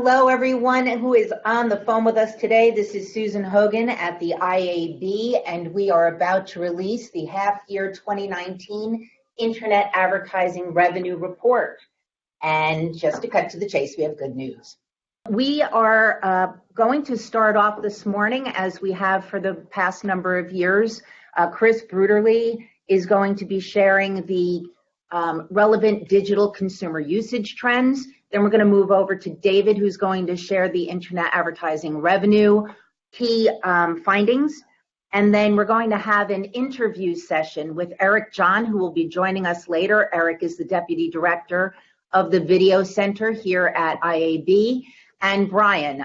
Hello, everyone who is on the phone with us today. This is Susan Hogan at the IAB, and we are about to release the half-year 2019 Internet Advertising Revenue Report. And just to cut to the chase, we have good news. We are going to start off this morning, as we have for the past number of years. Chris Bruderly is going to be sharing the relevant digital consumer usage trends. Then we're going to move over to David, who's going to share the internet advertising revenue key findings. And then we're going to have an interview session with Eric John, who will be joining us later. Eric is the Deputy Director of the Video Center here at IAB. And Brian,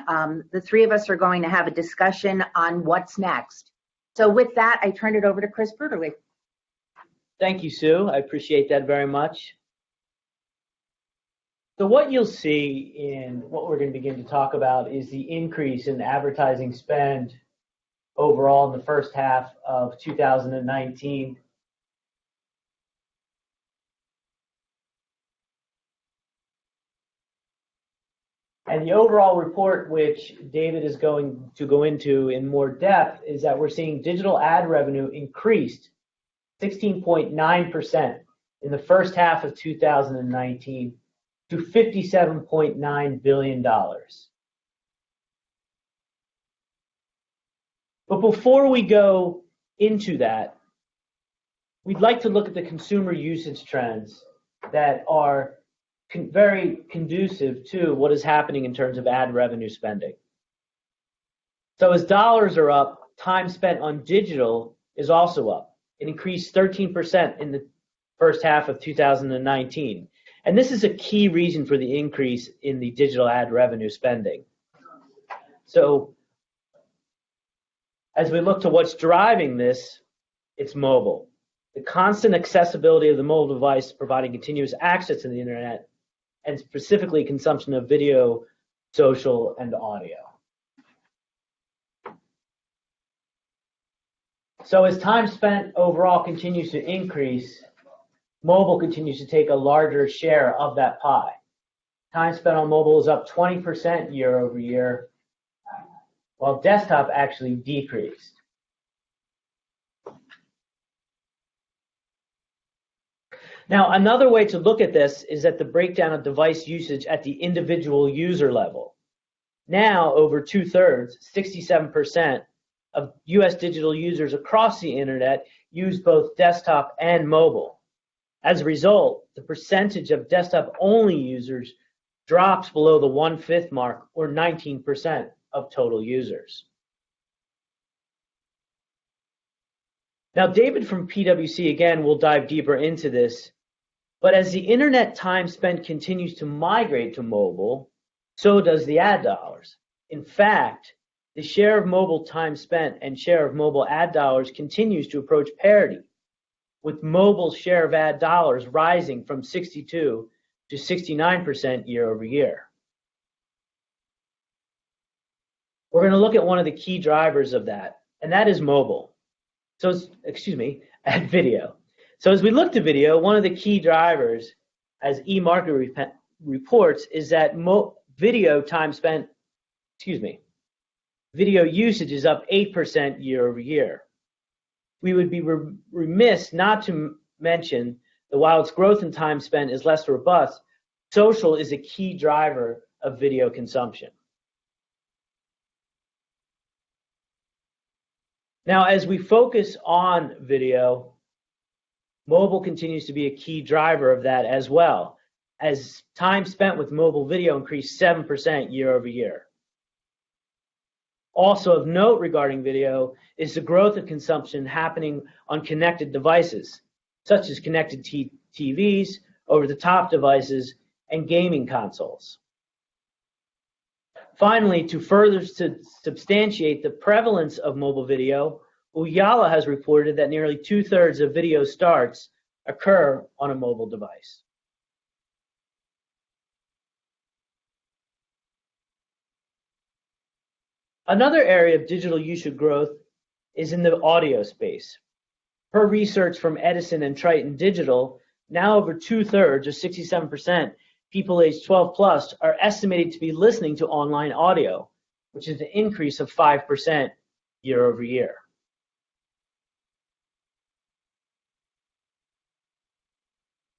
the three of us are going to have a discussion on what's next. So with that, I turn it over to Chris Bruderly. Thank you, Sue. I appreciate that very much. So what you'll see in what we're going to begin to talk about is the increase in advertising spend overall in the first half of 2019. And the overall report, which David is going to go into in more depth, is that we're seeing digital ad revenue increased 16.9% in the first half of 2019 to $57.9 billion. But before we go into that, we'd like to look at the consumer usage trends that are very conducive to what is happening in terms of ad revenue spending. So as dollars are up, time spent on digital is also up. It increased 13% in the first half of 2019. And this is a key reason for the increase in the digital ad revenue spending. So as we look to what's driving this, it's mobile. The constant accessibility of the mobile device providing continuous access to the internet, and specifically consumption of video, social, and audio. So as time spent overall continues to increase, mobile continues to take a larger share of that pie. Time spent on mobile is up 20% year over year, while desktop actually decreased. Now, another way to look at this is at the breakdown of device usage at the individual user level. Now, over 2/3, 67% of US digital users across the internet use both desktop and mobile. As a result, the percentage of desktop-only users drops below the 1/5 mark, or 19% of total users. Now, David from PWC, again, will dive deeper into this, but as the internet time spent continues to migrate to mobile, so does the ad dollars. In fact, the share of mobile time spent and share of mobile ad dollars continues to approach parity, with mobile share of ad dollars rising from 62 to 69% year over year. We're going to look at one of the key drivers of that, and that is mobile. So, at video. So as we look to video, one of the key drivers, as eMarket reports, is that video usage is up 8% year over year. We would be remiss not to mention that while its growth in time spent is less robust, social is a key driver of video consumption. Now, as we focus on video, mobile continues to be a key driver of that as well, as time spent with mobile video increased 7% year over year. Also of note regarding video is the growth of consumption happening on connected devices, such as connected TVs, over-the-top devices, and gaming consoles. Finally, to further substantiate the prevalence of mobile video, Ooyala has reported that nearly 2/3 of video starts occur on a mobile device. Another area of digital usage growth is in the audio space. Per research from Edison and Triton Digital, now over 2/3, or 67%, people aged 12 plus are estimated to be listening to online audio, which is an increase of 5% year over year.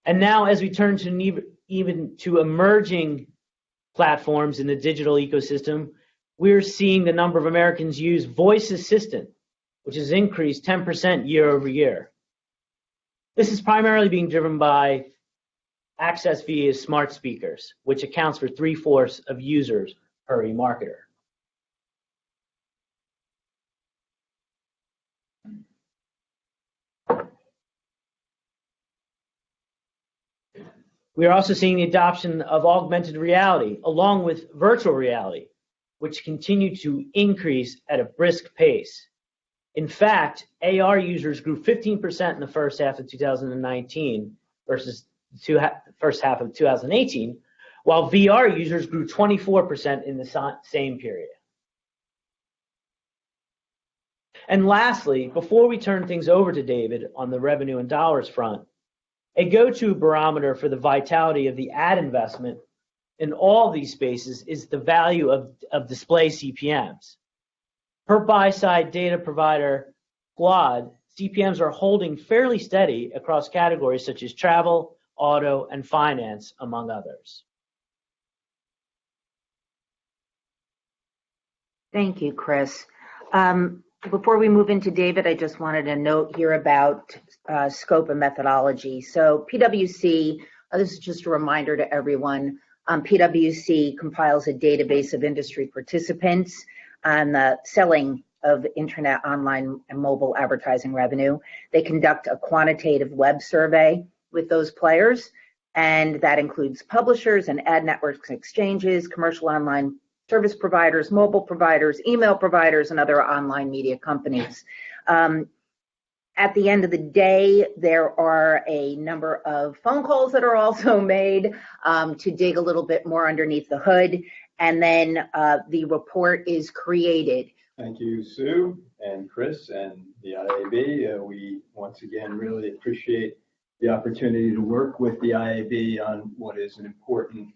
And now as we turn to even to emerging platforms in the digital ecosystem, we're seeing the number of Americans use voice assistant, which has increased 10% year over year. This is primarily being driven by access via smart speakers, which accounts for 3/4 of users per eMarketer. We are also seeing the adoption of augmented reality along with virtual reality, which continue to increase at a brisk pace. In fact, AR users grew 15% in the first half of 2019 versus the first half of 2018, while VR users grew 24% in the same period. And lastly, before we turn things over to David on the revenue and dollars front, a go-to barometer for the vitality of the ad investment in all these spaces is the value of display CPMs. Per buy-side data provider Glad, CPMs are holding fairly steady across categories such as travel, auto, and finance, among others. Thank you, Chris. Before we move into David, I just wanted to note here about scope and methodology. So PWC, this is just a reminder to everyone, PWC compiles a database of industry participants on the selling of internet, online, and mobile advertising revenue. They conduct a quantitative web survey with those players, and that includes publishers and ad networks and exchanges, commercial online service providers, mobile providers, email providers, and other online media companies. At the end of the day, there are a number of phone calls that are also made to dig a little bit more underneath the hood, and then the report is created. Thank you, Sue and Chris and the IAB. We once again really appreciate the opportunity to work with the IAB on what is an important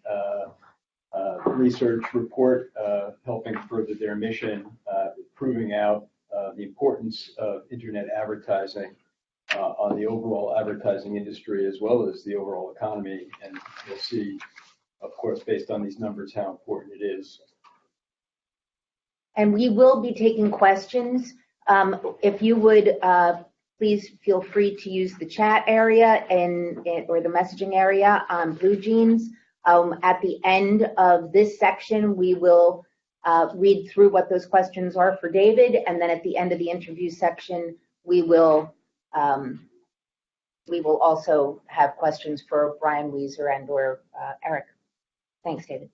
research report helping further their mission, proving out the importance of internet advertising on the overall advertising industry as well as the overall economy. And you'll see, of course, based on these numbers, how important it is. And we will be taking questions. If you would please feel free to use the chat area or the messaging area on Blue Jeans. At the end of this section, we will read through what those questions are for David, and then at the end of the interview section, we will also have questions for Brian Weiser and/or Eric. Thanks, David.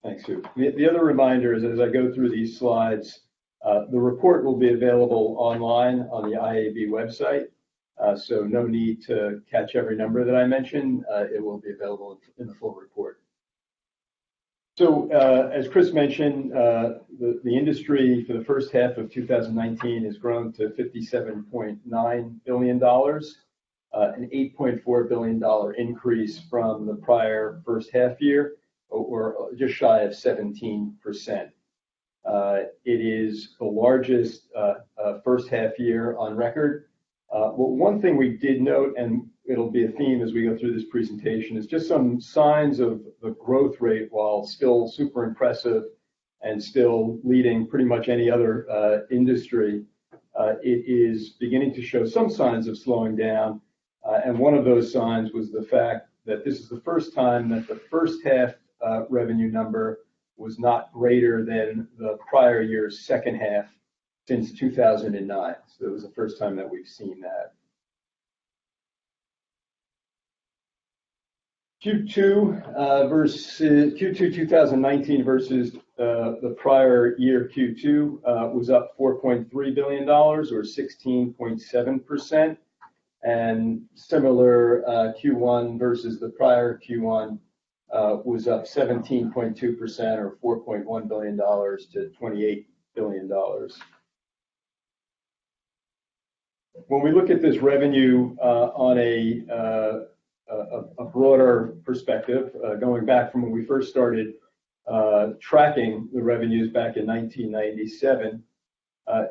Thanks, Sue. The other reminder is, as I go through these slides, the report will be available online on the IAB website. So no need to catch every number that I mentioned. It will be available in the full report. So as Chris mentioned, the industry for the first half of 2019 has grown to $57.9 billion, an $8.4 billion increase from the prior first half year, or just shy of 17%. It is the largest first half year on record. Well, one thing we did note, and it'll be a theme as we go through this presentation, is just some signs of the growth rate, while still super impressive and still leading pretty much any other industry. It is beginning to show some signs of slowing down. And one of those signs was the fact that this is the first time that the first half revenue number was not greater than the prior year's second half since 2009. So it was the first time that we've seen that. Q2 2019 versus the prior year Q2 was up $4.3 billion, or 16.7%. And similar Q1 versus the prior Q1 was up 17.2%, or $4.1 billion to $28 billion. When we look at this revenue on a a broader perspective, going back from when we first started tracking the revenues back in 1997,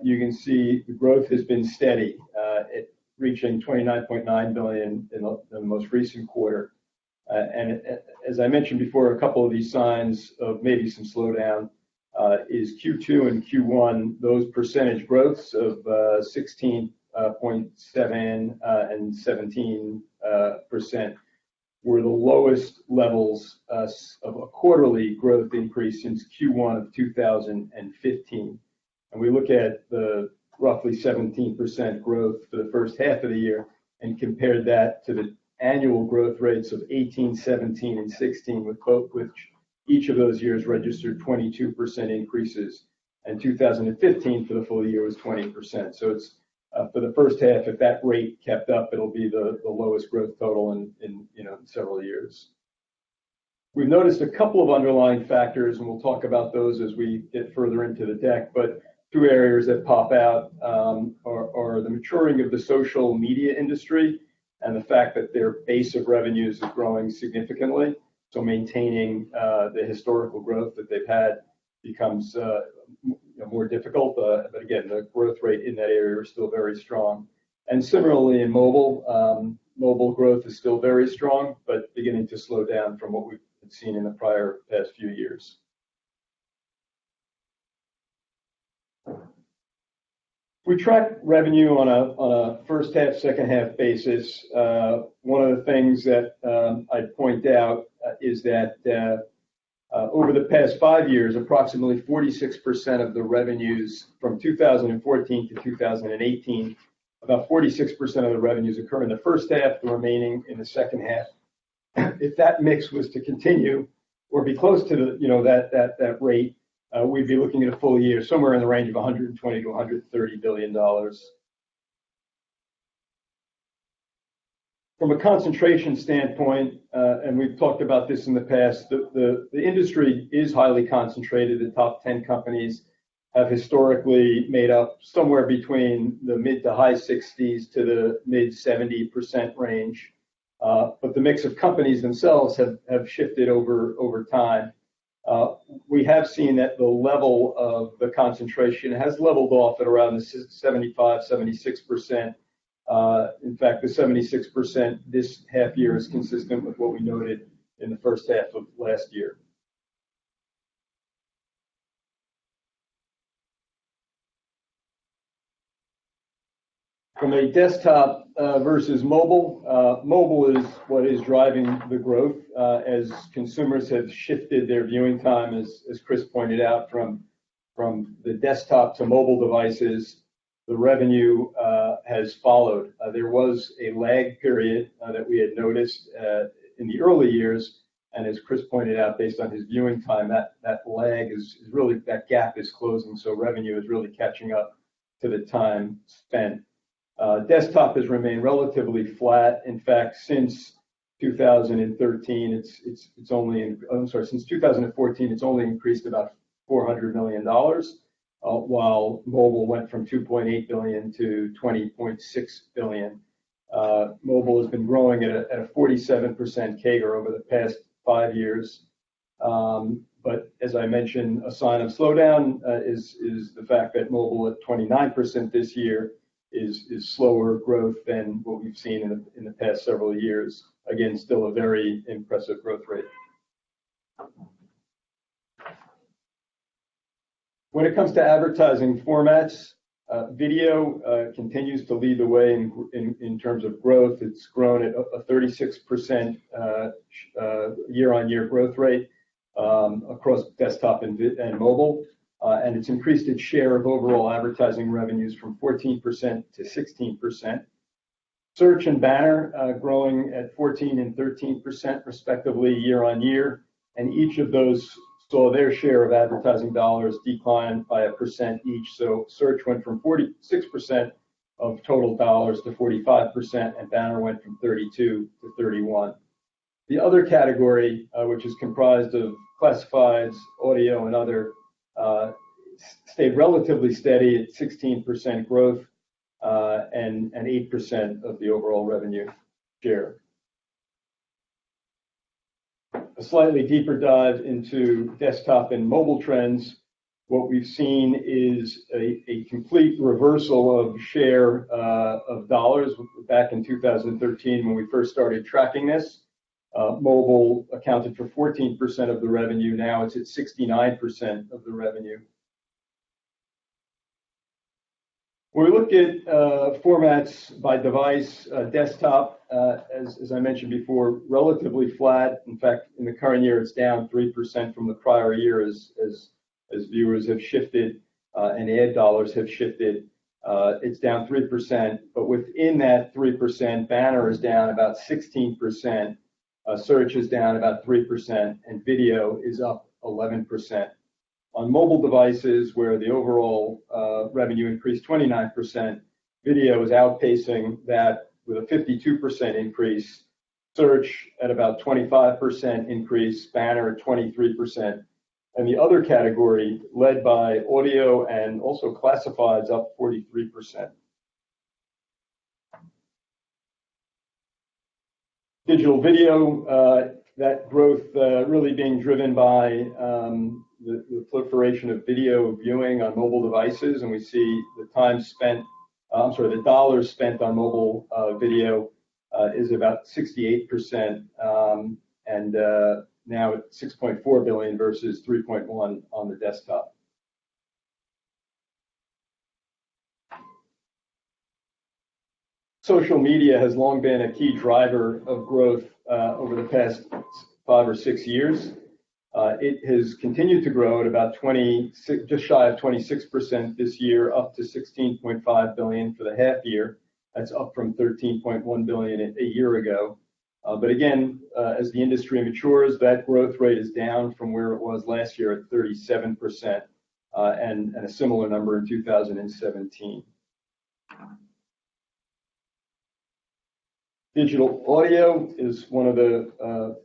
you can see the growth has been steady, reaching 29.9 billion in the most recent quarter. And as I mentioned before, a couple of these signs of maybe some slowdown is Q2 and Q1. Those percentage growths of 16.7 and 17% were the lowest levels of a quarterly growth increase since Q1 of 2015. And we look at the roughly 17% growth for the first half of the year and compared that to the annual growth rates of 18, 17, and 16, which each of those years registered 22% increases. And 2015 for the full year was 20%. So it's for the first half, if that rate kept up, it'll be the lowest growth total in several years. We've noticed a couple of underlying factors, and we'll talk about those as we get further into the deck. But two areas that pop out are the maturing of the social media industry and the fact that their base of revenues is growing significantly. So maintaining the historical growth that they've had becomes more difficult. But again, the growth rate in that area is still very strong. And similarly in mobile, mobile growth is still very strong, but beginning to slow down from what we've seen in the past few years. We track revenue on a first half, second half basis. One of the things that I'd point out is that over the past 5 years, approximately 46% of the revenues from 2014 to 2018, about 46% of the revenues occur in the first half, the remaining in the second half. If that mix was to continue or be close to that rate, we'd be looking at a full year somewhere in the range of $120 to $130 billion. From a concentration standpoint, and we've talked about this in the past, the industry is highly concentrated. The top 10 companies have historically made up somewhere between the mid to high 60s to the mid 70% range. But the mix of companies themselves have shifted over time. We have seen that the level of the concentration has leveled off at around the 75, 76%. In fact, the 76% this half year is consistent with what we noted in the first half of last year. From a desktop versus mobile, mobile is what is driving the growth as consumers have shifted their viewing time, as Chris pointed out, from the desktop to mobile devices. The revenue has followed. There was a lag period that we had noticed in the early years, and as Chris pointed out, based on his viewing time, that lag is really, that gap is closing, so revenue is really catching up to the time spent. Desktop has remained relatively flat. In fact, since 2013, since 2014, it's only increased about $400 million, while mobile went from 2.8 billion to 20.6 billion. Mobile has been growing at a 47% CAGR over the past 5 years. But as I mentioned, a sign of slowdown is the fact that mobile at 29% this year is slower growth than what we've seen in the past several years. Again, still a very impressive growth rate. When it comes to advertising formats, video continues to lead the way in terms of growth. It's grown at a 36% year-on-year growth rate across desktop and mobile. And it's increased its share of overall advertising revenues from 14% to 16%. Search and banner growing at 14 and 13% respectively year on year, and each of those saw their share of advertising dollars decline by 1% each. So search went from 46% of total dollars to 45%, and banner went from 32 to 31. The other category, which is comprised of classifieds, audio, and other, stayed relatively steady at 16% growth and 8% of the overall revenue share. a slightly deeper dive into desktop and mobile trends, what we've seen is a complete reversal of share of dollars. Back in 2013, when we first started tracking this, mobile accounted for 14% of the revenue. Now it's at 69% of the revenue. When we look at formats by device, desktop, as I mentioned before, relatively flat. In fact, in the current year, it's down 3% from the prior year as viewers have shifted and ad dollars have shifted. It's down 3%, but within that 3%, banner is down about 16%, search is down about 3%, and video is up 11%. On mobile devices, where the overall revenue increased 29%, video is outpacing that with a 52% increase, search at about 25% increase, banner at 23%, and the other category led by audio and also classifieds up 43%. Digital video, that growth really being driven by the proliferation of video viewing on mobile devices, and we see the the dollars spent on mobile video is about 68%, and now at 6.4 billion versus 3.1 on the desktop. Social media has long been a key driver of growth over the past 5 or 6 years. It has continued to grow at about just shy of 26% this year, up to 16.5 billion for the half year. That's up from 13.1 billion a year ago. But again, as the industry matures, that growth rate is down from where it was last year at 37%, and a similar number in 2017. Digital audio is one of the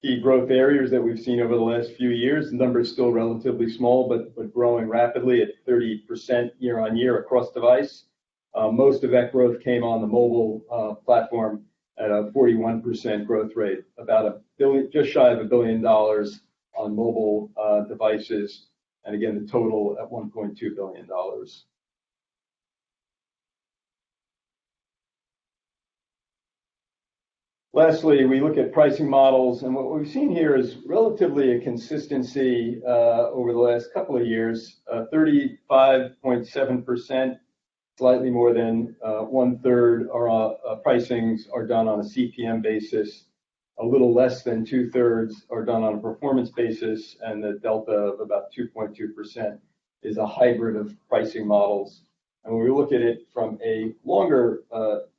key growth areas that we've seen over the last few years. The number is still relatively small, but growing rapidly at 30% year on year across device. Most of that growth came on the mobile platform at a 41% growth rate, about just shy of $1 billion on mobile devices, and again, the total at $1.2 billion. Lastly, we look at pricing models, and what we've seen here is relatively a consistency over the last couple of years. 35.7%, slightly more than 1/3 our pricings are done on a CPM basis. A little less than 2/3 are done on a performance basis, and the delta of about 2.2% is a hybrid of pricing models. And when we look at it from a longer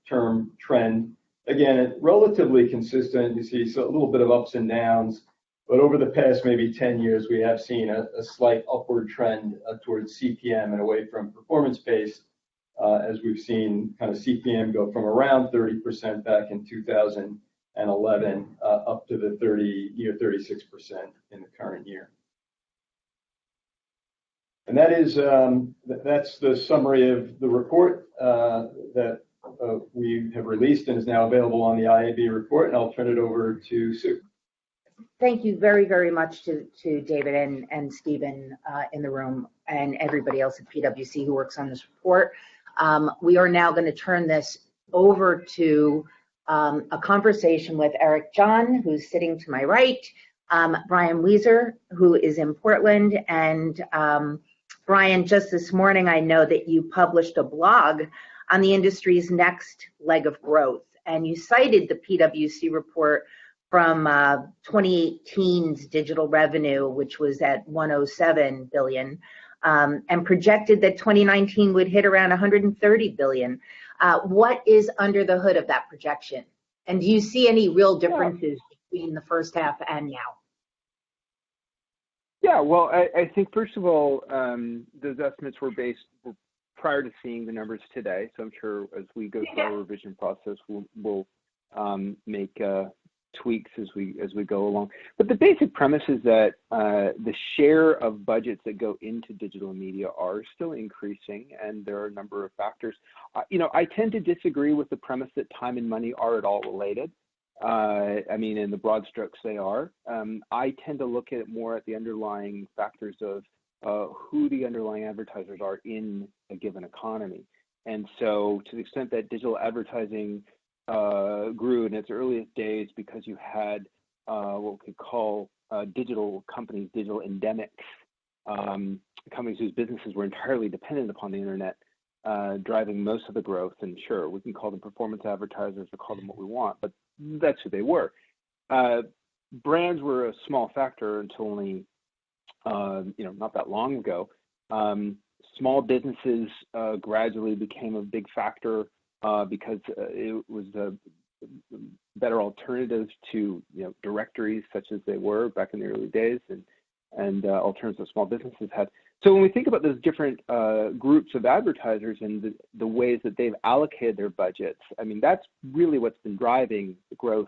term trend, again, it's relatively consistent. You see a little bit of ups and downs, but over the past maybe 10 years, we have seen a slight upward trend towards CPM and away from performance-based, as we've seen kind of CPM go from around 30% back in 2011 up to the 36% in the current year. And that's the summary of the report that we have released and is now available on the IAB report, and I'll turn it over to Sue. Thank you very, very much to David and Stephen in the room and everybody else at PWC who works on this report. We are now going to turn this over to a conversation with Eric John, who's sitting to my right, Brian Weiser, who is in Portland, and Brian, just this morning, I know that you published a blog on the industry's next leg of growth, and you cited the PwC report from 2018's digital revenue, which was at 107 billion, and projected that 2019 would hit around 130 billion. What is under the hood of that projection? And do you see any real differences between the first half and now? Yeah, well, I think first of all, those estimates were based prior to seeing the numbers today. So I'm sure as we go through our revision process, we'll make tweaks as we go along. But the basic premise is that the share of budgets that go into digital media are still increasing, and there are a number of factors. I tend to disagree with the premise that time and money are at all related. I mean, in the broad strokes, they are. I tend to look at it more at the underlying factors of who the underlying advertisers are in a given economy. And so to the extent that digital advertising grew in its earliest days because you had what we could call digital companies, digital endemics, companies whose businesses were entirely dependent upon the internet, driving most of the growth. And sure, we can call them performance advertisers or call them what we want, but that's who they were. Brands were a small factor until only, not that long ago. Small businesses gradually became a big factor because it was a better alternative to directories such as they were back in the early days, and alternatives that small businesses had. So when we think about those different groups of advertisers and the ways that they've allocated their budgets, I mean, that's really what's been driving the growth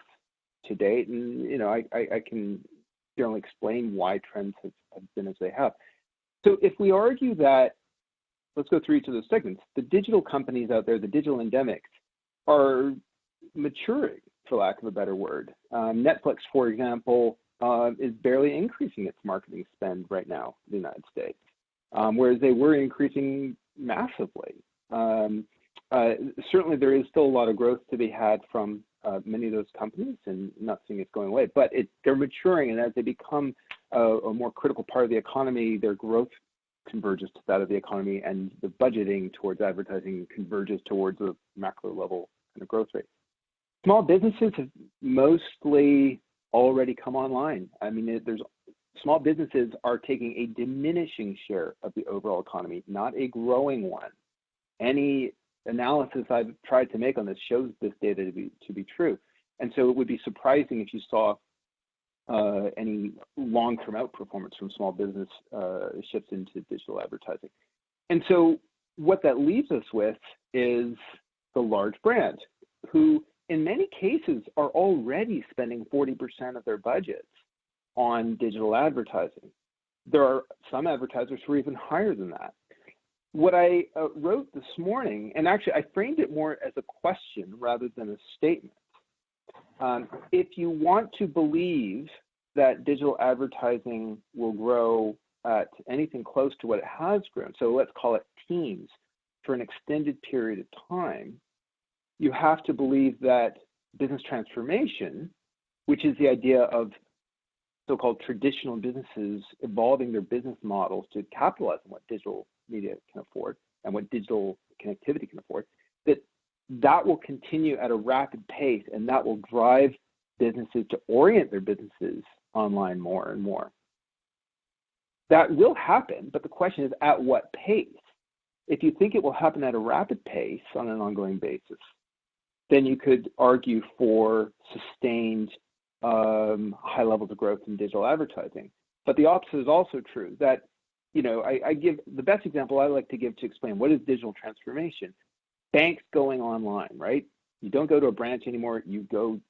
to date. And I can generally explain why trends have been as they have. So if we argue that, let's go through each of those segments. The digital companies out there, the digital endemics, are maturing, for lack of a better word. Netflix, for example, is barely increasing its marketing spend right now in the United States, whereas they were increasing massively. Certainly, there is still a lot of growth to be had from many of those companies, and I'm not saying it's going away, but they're maturing, and as they become a more critical part of the economy, their growth converges to that of the economy, and the budgeting towards advertising converges towards a macro level kind of growth rate. Small businesses have mostly already come online. I mean, small businesses are taking a diminishing share of the overall economy, not a growing one. Any analysis I've tried to make on this shows this data to be true. And so it would be surprising if you saw any long-term outperformance from small business shifts into digital advertising. And so what that leaves us with is the large brands who in many cases are already spending 40% of their budgets on digital advertising. There are some advertisers who are even higher than that. What I wrote this morning, and actually I framed it more as a question rather than a statement. If you want to believe that digital advertising will grow at anything close to what it has grown, so let's call it teens, for an extended period of time, you have to believe that business transformation, which is the idea of so-called traditional businesses evolving their business models to capitalize on what digital media can afford and what digital connectivity can afford, that will continue at a rapid pace, and that will drive businesses to orient their businesses online more and more. That will happen, but the question is at what pace? If you think it will happen at a rapid pace on an ongoing basis, then you could argue for sustained high levels of growth in digital advertising. But the opposite is also true, that I give the best example I like to give to explain what is digital transformation. Banks going online, right? You don't go to a branch anymore. You do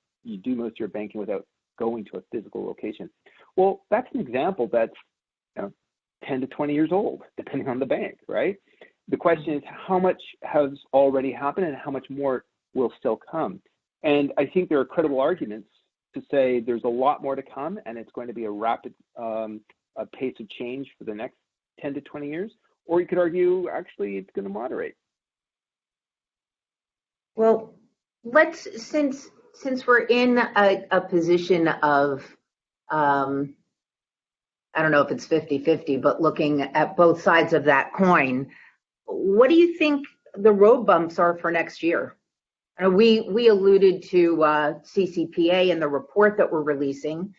most of your banking without going to a physical location. Well, that's an example that's 10 to 20 years old, depending on the bank, right? The question is how much has already happened and how much more will still come. And I think there are credible arguments to say there's a lot more to come, and it's going to be a rapid pace of change for the next 10 to 20 years. Or you could argue, actually, it's going to moderate. Well, since we're in a position of, I don't know if it's 50-50, but looking at both sides of that coin, what do you think the road bumps are for next year? We alluded to CCPA in the report that we're releasing.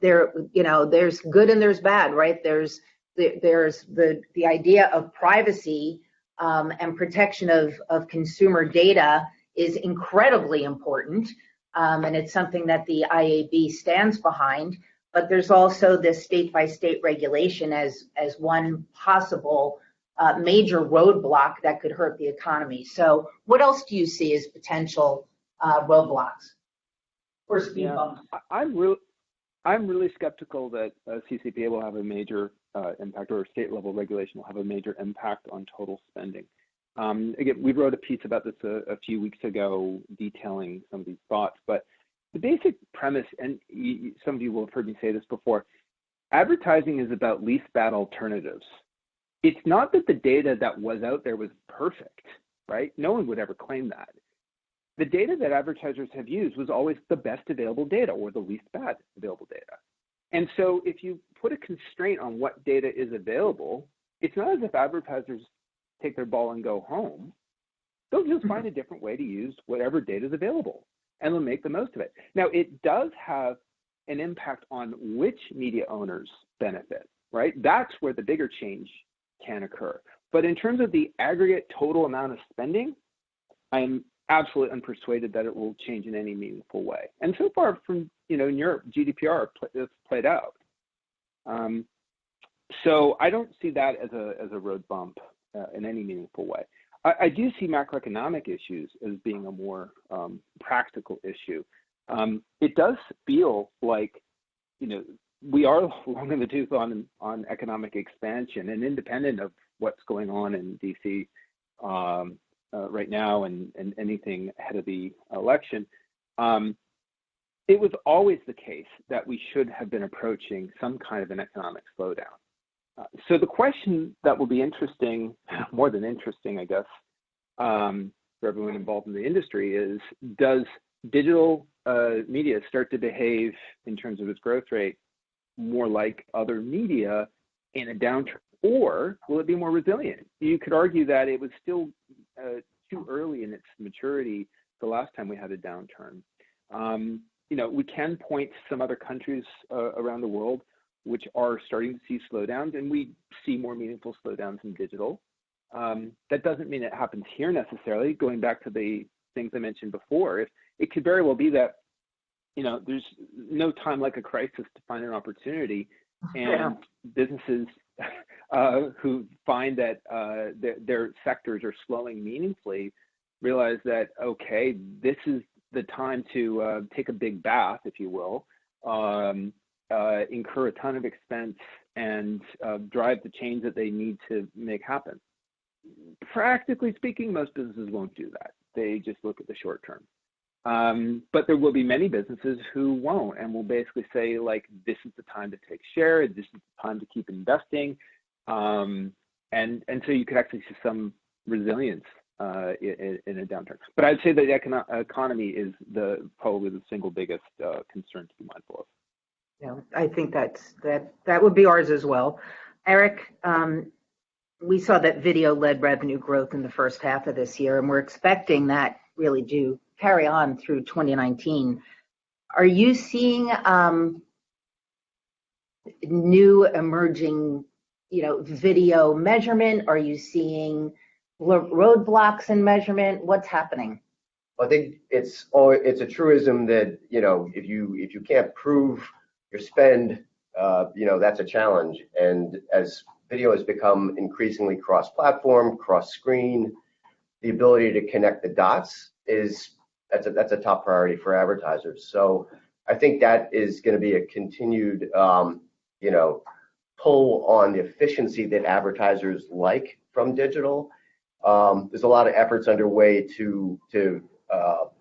There's good and there's bad, right? There's the idea of privacy and protection of consumer data is incredibly important, and it's something that the IAB stands behind. But there's also this state-by-state regulation as one possible major roadblock that could hurt the economy. So what else do you see as potential roadblocks or speed bumps? I'm really skeptical that CCPA will have a major impact, or state-level regulation will have a major impact on total spending. Again, we wrote a piece about this a few weeks ago detailing some of these thoughts, but the basic premise, and some of you will have heard me say this before, advertising is about least bad alternatives. It's not that the data that was out there was perfect, right? No one would ever claim that. The data that advertisers have used was always the best available data or the least bad available data. And so if you put a constraint on what data is available, it's not as if advertisers take their ball and go home. They'll just find a different way to use whatever data is available, and they'll make the most of it. Now, it does have an impact on which media owners benefit, right? That's where the bigger change can occur. But in terms of the aggregate total amount of spending, I'm absolutely unpersuaded that it will change in any meaningful way. And so far from, in Europe, GDPR has played out. So I don't see that as a road bump in any meaningful way. I do see macroeconomic issues as being a more practical issue. It does feel like, we are long in the tooth on economic expansion, and independent of what's going on in DC right now and anything ahead of the election, it was always the case that we should have been approaching some kind of an economic slowdown. So the question that will be interesting, more than interesting, I guess, for everyone involved in the industry is, does digital media start to behave in terms of its growth rate more like other media in a downturn, or will it be more resilient? You could argue that it was still too early in its maturity the last time we had a downturn. We can point to some other countries around the world which are starting to see slowdowns, and we see more meaningful slowdowns in digital. That doesn't mean it happens here necessarily. Going back to the things I mentioned before, it could very well be that, there's no time like a crisis to find an opportunity, and businesses who find that their sectors are slowing meaningfully realize that, okay, this is the time to take a big bath, if you will, incur a ton of expense, and drive the change that they need to make happen. Practically speaking, most businesses won't do that. They just look at the short term. But there will be many businesses who won't, and will basically say, like, this is the time to take share, this is the time to keep investing. And so you could actually see some resilience in a downturn. But I'd say that the economy is probably the single biggest concern to be mindful of. Yeah, I think that would be ours as well. Eric, we saw that video-led revenue growth in the first half of this year, and we're expecting that really to carry on through 2019. Are you seeing new emerging, video measurement? Are you seeing roadblocks in measurement? What's happening? I think it's a truism that, if you can't prove your spend, that's a challenge. And as video has become increasingly cross-platform, cross-screen, the ability to connect the dots that's a top priority for advertisers. So I think that is going to be a continued, pull on the efficiency that advertisers like from digital. There's a lot of efforts underway to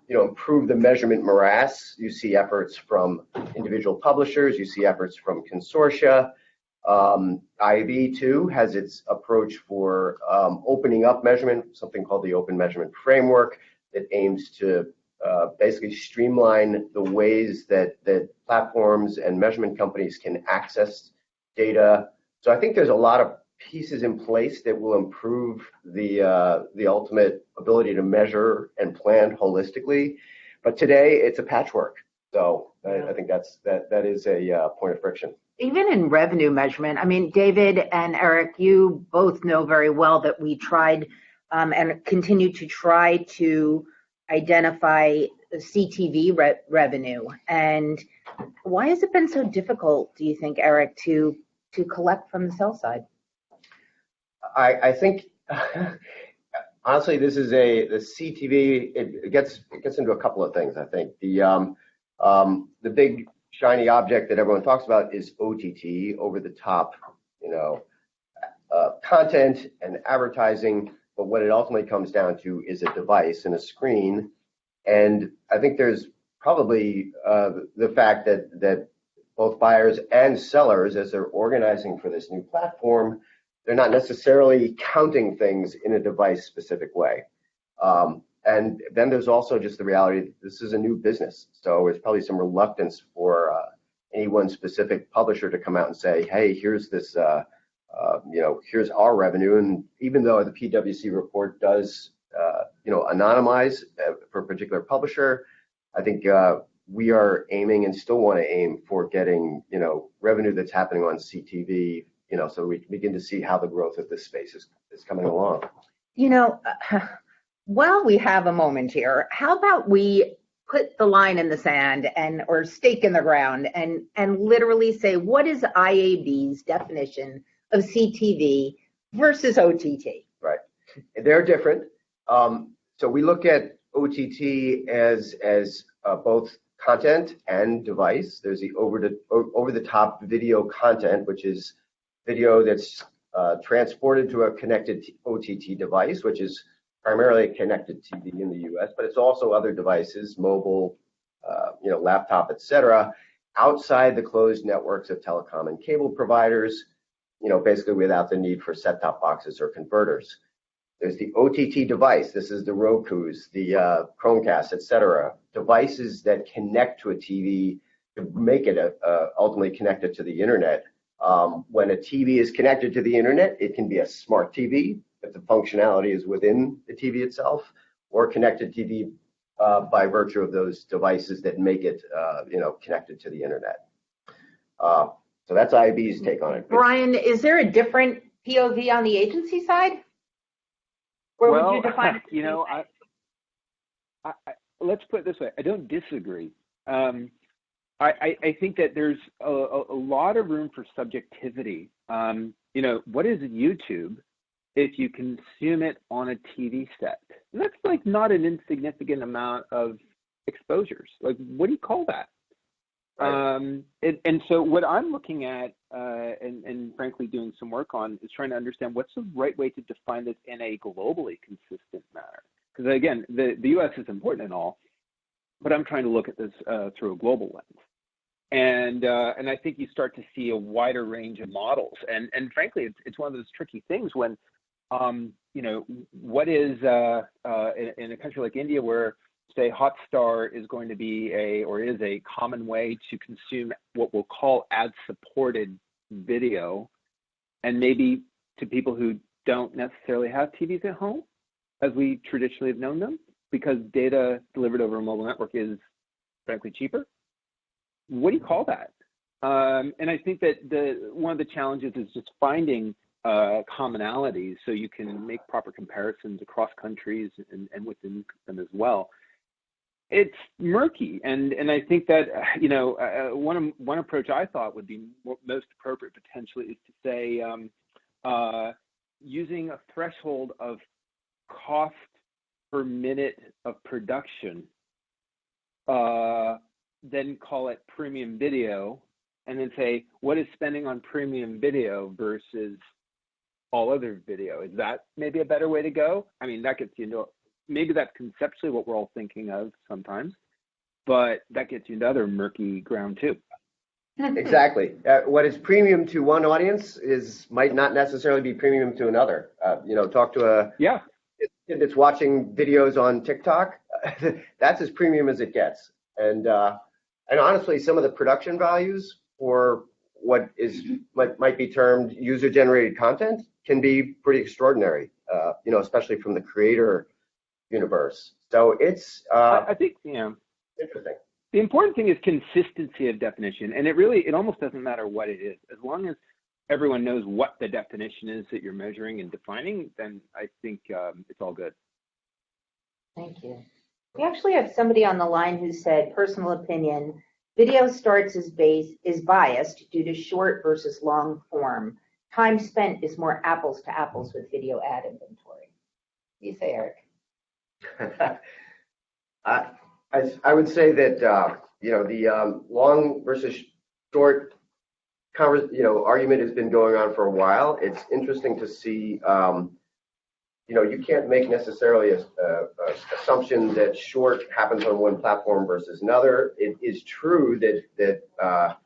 improve the measurement morass. You see efforts from individual publishers. You see efforts from consortia. IAB too has its approach for opening up measurement, something called the Open Measurement Framework, that aims to basically streamline the ways that platforms and measurement companies can access data. So I think there's a lot of pieces in place that will improve the ultimate ability to measure and plan holistically. But today it's a patchwork. So I think that is a point of friction. Even in revenue measurement, I mean, David and Eric, you both know very well that we tried and continue to try to identify CTV revenue. And why has it been so difficult, do you think, Eric, to collect from the sell side? I think, honestly, the CTV, it gets into a couple of things, I think. The big shiny object that everyone talks about is OTT, over the top, content and advertising. But what it ultimately comes down to is a device and a screen. And I think there's probably the fact that both buyers and sellers, as they're organizing for this new platform, they're not necessarily counting things in a device-specific way. And then there's also just the reality that this is a new business. So there's probably some reluctance for any one specific publisher to come out and say, hey, here's this, here's our revenue. And even though the PWC report does, anonymize for a particular publisher, I think we are aiming and still want to aim for getting, revenue that's happening on CTV, so we can begin to see how the growth of this space is coming along. While we have a moment here, how about we put the line in the sand or stake in the ground and literally say, what is IAB's definition of CTV versus OTT? Right. They're different. So we look at OTT as both content and device. There's the over-the-top video content, which is video that's transported to a connected OTT device, which is primarily a connected TV in the U.S., but it's also other devices, mobile, laptop, etc., outside the closed networks of telecom and cable providers, basically without the need for set-top boxes or converters. There's the OTT device. This is the Rokus, the Chromecast, etc., devices that connect to a TV to make it ultimately connected to the internet. When a TV is connected to the internet, it can be a smart TV, if the functionality is within the TV itself, or connected TV by virtue of those devices that make it, connected to the internet. So that's IAB's take on it. Brian, is there a different POV on the agency side? Where would you define it? Let's put it this way. I don't disagree. I think that there's a lot of room for subjectivity. What is YouTube if you consume it on a TV set? And that's like not an insignificant amount of exposures. Like, what do you call that? Right. And so what I'm looking at and frankly doing some work on is trying to understand what's the right way to define this in a globally consistent manner. Because again, the U.S. is important and all, but I'm trying to look at this through a global lens. And I think you start to see a wider range of models. And frankly, it's one of those tricky things when, what is in a country like India where, say, Hotstar is going to be is a common way to consume what we'll call ad-supported video, and maybe to people who don't necessarily have TVs at home, as we traditionally have known them, because data delivered over a mobile network is frankly cheaper. What do you call that? And I think that one of the challenges is just finding commonalities so you can make proper comparisons across countries and within them as well. It's murky, and I think that one approach I thought would be most appropriate potentially is to say using a threshold of cost per minute of production, then call it premium video, and then say what is spending on premium video versus all other video. Is that maybe a better way to go? I mean, that gets you into maybe that's conceptually what we're all thinking of sometimes, but that gets you into other murky ground too. Exactly. What is premium to one audience might not necessarily be premium to another. Talk to a kid that's watching videos on TikTok. That's as premium as it gets. And honestly, some of the production values for what might be termed user-generated content can be pretty extraordinary. Especially from the creator universe. So it's I think interesting. The important thing is consistency of definition, and it almost doesn't matter what it is, as long as everyone knows what the definition is that you're measuring and defining. Then I think it's all good. Thank you. We actually have somebody on the line who said, personal opinion, video starts is biased due to short versus long form. Time spent is more apples to apples with video ad inventory. What do you say, Eric? I would say that the long versus short argument has been going on for a while. It's interesting to see you can't make necessarily a assumption that short happens on one platform versus another. It is true that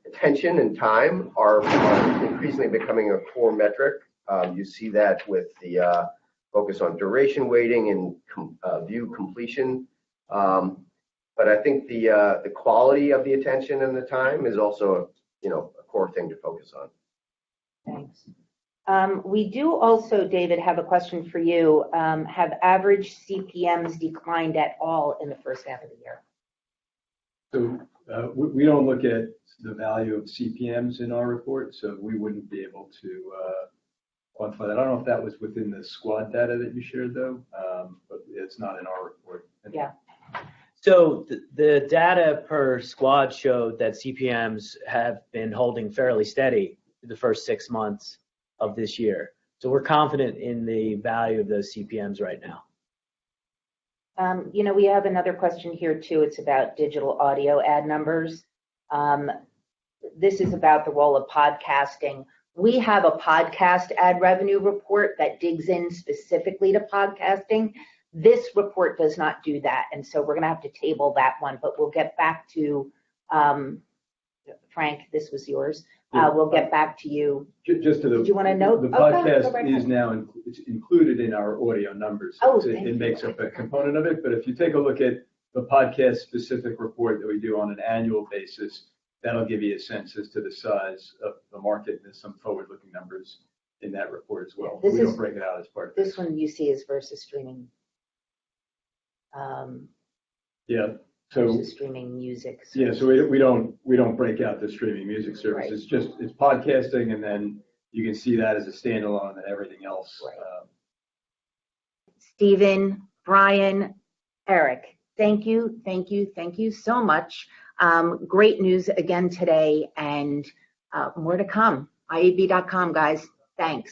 attention and time are increasingly becoming a core metric. You see that with the focus on duration weighting and view completion. But I think the quality of the attention and the time is also a core thing to focus on. Thanks. We do also, David, have a question for you. Have average CPMs declined at all in the first half of the year? So we don't look at the value of CPMs in our report, so we wouldn't be able to quantify that. I don't know if that was within the squad data that you shared, though, but it's not in our report. Yeah. So the data per squad showed that CPMs have been holding fairly steady through the first 6 months of this year. So we're confident in the value of those CPMs right now. We have another question here too. It's about digital audio ad numbers. This is about the role of podcasting. We have a podcast ad revenue report that digs in specifically to podcasting. This report does not do that, and so we're going to have to table that one, but we'll get back to, Frank, this was yours. We'll get back to you. Just to Did you want to note? The podcast is now it's included in our audio numbers. It makes up a component of it, but if you take a look at the podcast specific report that we do on an annual basis, that'll give you a sense as to the size of the market. There's some forward-looking numbers in that report as well. We don't break it out as part of this one you see is versus streaming. Versus streaming music. Yeah, so we don't break out the streaming music service. Right. It's podcasting, and then you can see that as a standalone and everything else. Right. Stephen, Brian, Eric, thank you so much. Great news again today, and more to come. IAB.com, guys. Thanks.